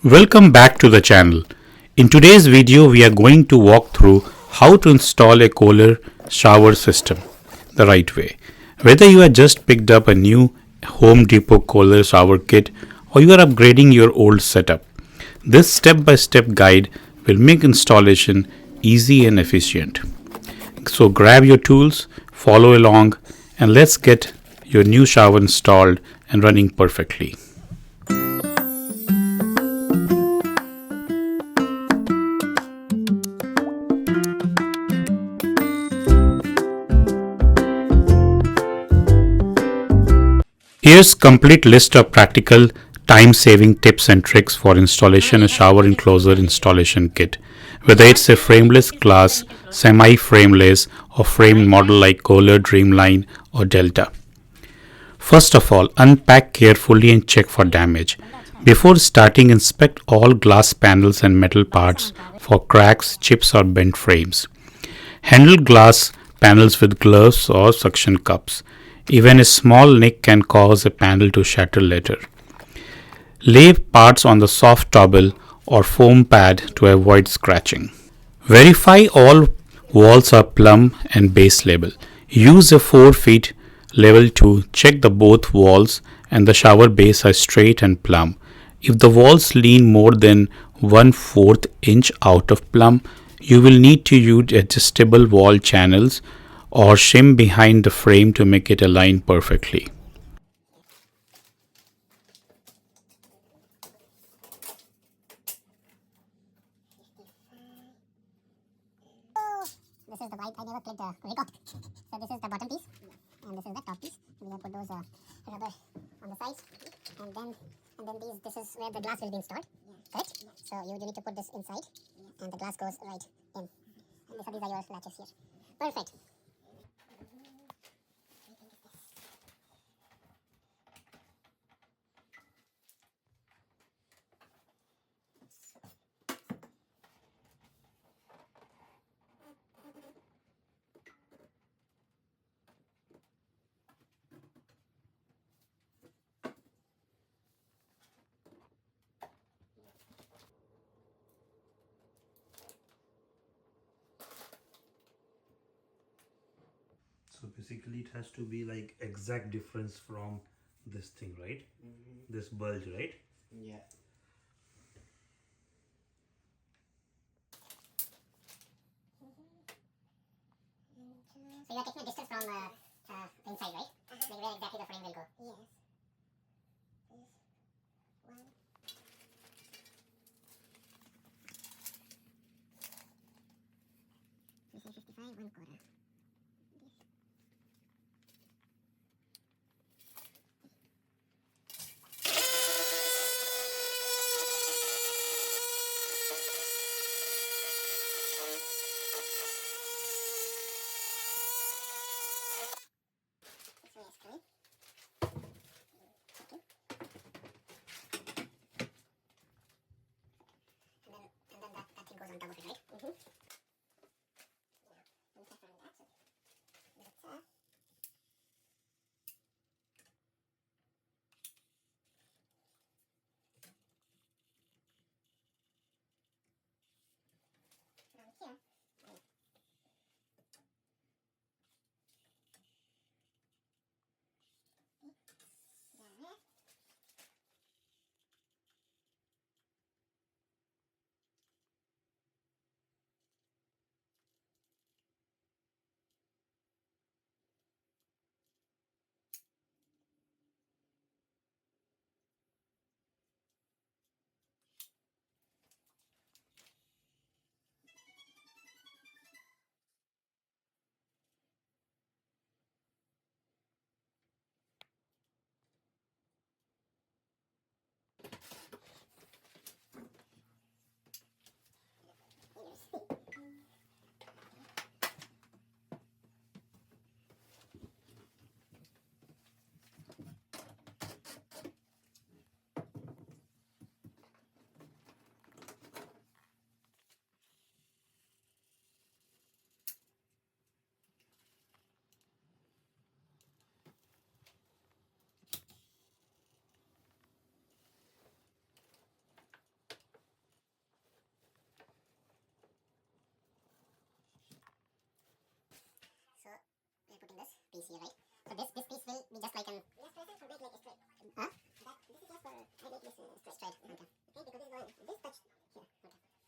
Welcome back to the channel. In today's video we are going to walk through how to install a Kohler shower system the right way. Whether you have just picked up a new Home Depot Kohler shower kit or you are upgrading your old setup, this step-by-step guide will make installation easy and efficient. So grab your tools, follow along, and let's get your new shower installed and running perfectly. Here's complete list of practical time-saving tips and tricks for installation a shower enclosure installation kit. Whether it's a frameless glass, semi-frameless or framed model like Kohler, DreamLine or Delta. First of all, unpack carefully and check for damage. Before starting, inspect all glass panels and metal parts for cracks, chips or bent frames. Handle glass panels with gloves or suction cups. Even a small nick can cause a panel to shatter later. Lay parts on the soft towel or foam pad to avoid scratching. Verify all walls are plumb and base level. Use a 4 feet level to check the both walls and the shower base are straight and plumb. If the walls lean more than 1/4 inch out of plumb, you will need to use adjustable wall channels or shim behind the frame to make it align perfectly. This is the white. I never clicked the record. So this is the bottom piece, and this is the top piece. We have put those rubber on the sides, and then these. This is where the glass will be installed. Correct? So you need to put this inside, and the glass goes right in. And these are your latches here. Perfect. So basically it has to be like exact difference from this thing, right? This bulge, right? Yeah. So you are taking a distance from inside, right? Like where exactly the frame will go. Yes. This is 55, 1/4. here, right? So this piece will be just like an. Yes, present for make like straight. Huh? That this is just for I make this straight. Okay. Okay, because this is going this touch here. Okay.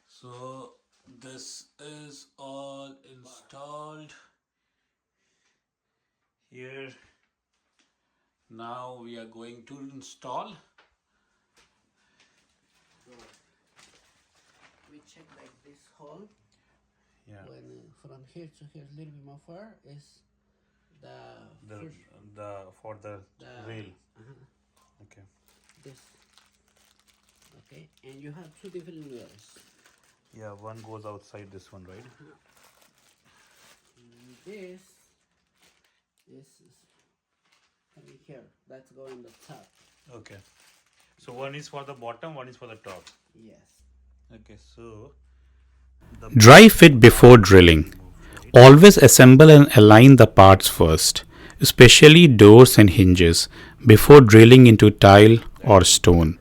So this is all installed here. Now we are going to install. We check like this hole. Yeah. When from here to here, a little bit more far is the For the rail. Okay. this. Okay, and you have two different layers. Yeah, one goes outside this one, right? And this is coming here. That's going on the top. Okay. So one is for the bottom, one is for the top. Yes. Okay, so Dry fit before drilling. Always assemble and align the parts first, especially doors and hinges, before drilling into tile or stone.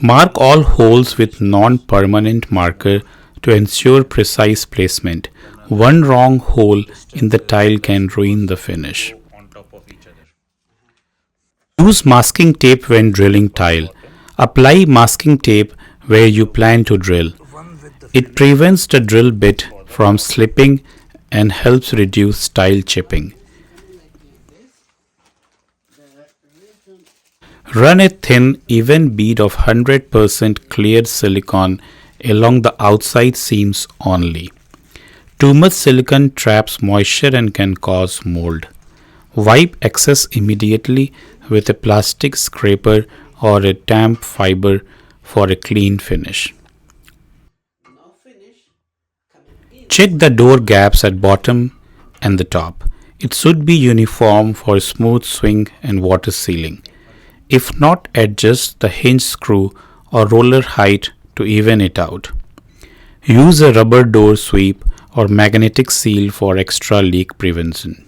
Mark all holes with non-permanent marker to ensure precise placement. One wrong hole in the tile can ruin the finish. on top of each other. Use masking tape when drilling tile. Apply masking tape where you plan to drill. It prevents the drill bit from slipping and helps reduce tile chipping. Run a thin, even bead of 100% cleared silicone along the outside seams only. Too much silicone traps moisture and can cause mold. Wipe excess immediately with a plastic scraper or a damp fiber for a clean finish. Now finish. Coming in. Check the door gaps at bottom and the top. It should be uniform for smooth swing and water sealing. If not, adjust the hinge screw or roller height to even it out. Use a rubber door sweep or magnetic seal for extra leak prevention.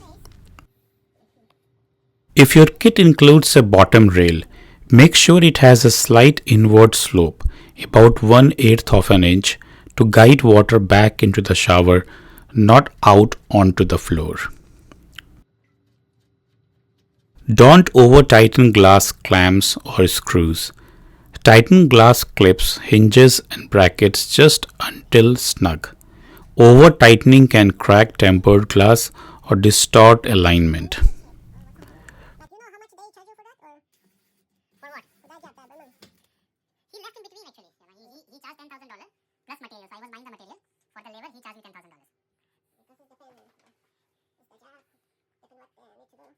If your kit includes a bottom rail, make sure it has a slight inward slope, about 1/8 of an inch, to guide water back into the shower, not out onto the floor. Don't over tighten glass clamps or screws. Tighten glass clips, hinges and brackets just until snug. Over tightening can crack tempered glass or distort alignment. But you know how much they charge you for that, or for what? For that, yeah, the balloon. He left in between actually. He charged $10,000 plus materials. I was buying the material for the labor. He charged me $10,000. This is the payment. It's the job. Getting what they need to do.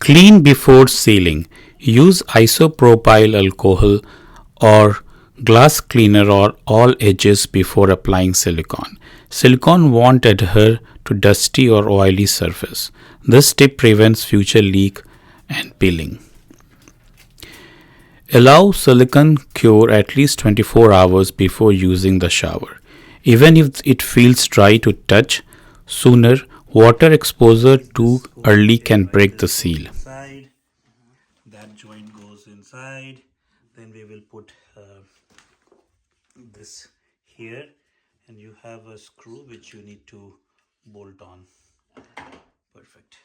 Clean before sealing. Use isopropyl alcohol or glass cleaner on all edges before applying silicone. Silicone won't adhere to dusty or oily surface. This tip prevents future leak and peeling. Allow silicone cure at least 24 hours before using the shower. Even if it feels dry to touch, sooner water exposure too early can break the seal. Inside, that joint goes inside. Then we will put this here, and you have a screw which you need to bolt on. Perfect.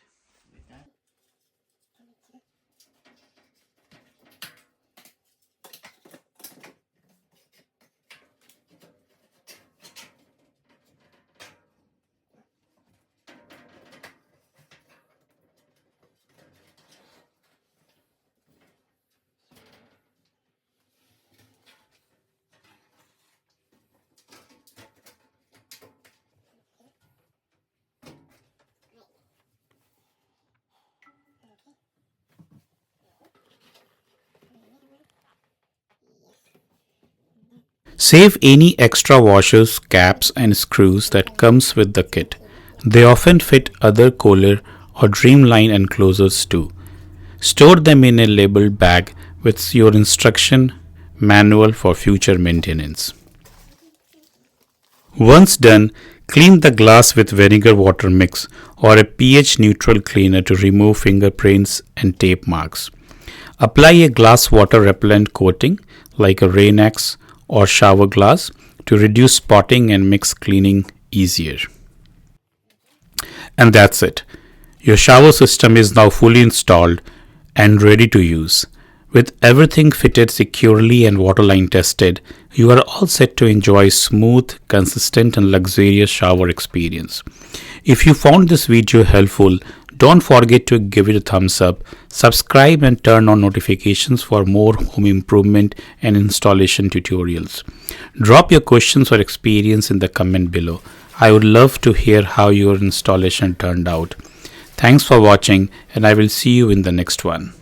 Save any extra washers, caps and screws that comes with the kit. They often fit other Kohler or DreamLine enclosures too. Store them in a labeled bag with your instruction manual for future maintenance. Once done, clean the glass with vinegar water mix or a pH neutral cleaner to remove fingerprints and tape marks. Apply a glass water repellent coating like a Rain-X or shower glass to reduce spotting and makes cleaning easier. And that's it. Your shower system is now fully installed and ready to use. With everything fitted securely and waterline tested, you are all set to enjoy smooth, consistent and luxurious shower experience. If you found this video helpful, don't forget to give it a thumbs up, subscribe and turn on notifications for more home improvement and installation tutorials. Drop your questions or experience in the comment below. I would love to hear how your installation turned out. Thanks for watching and I will see you in the next one.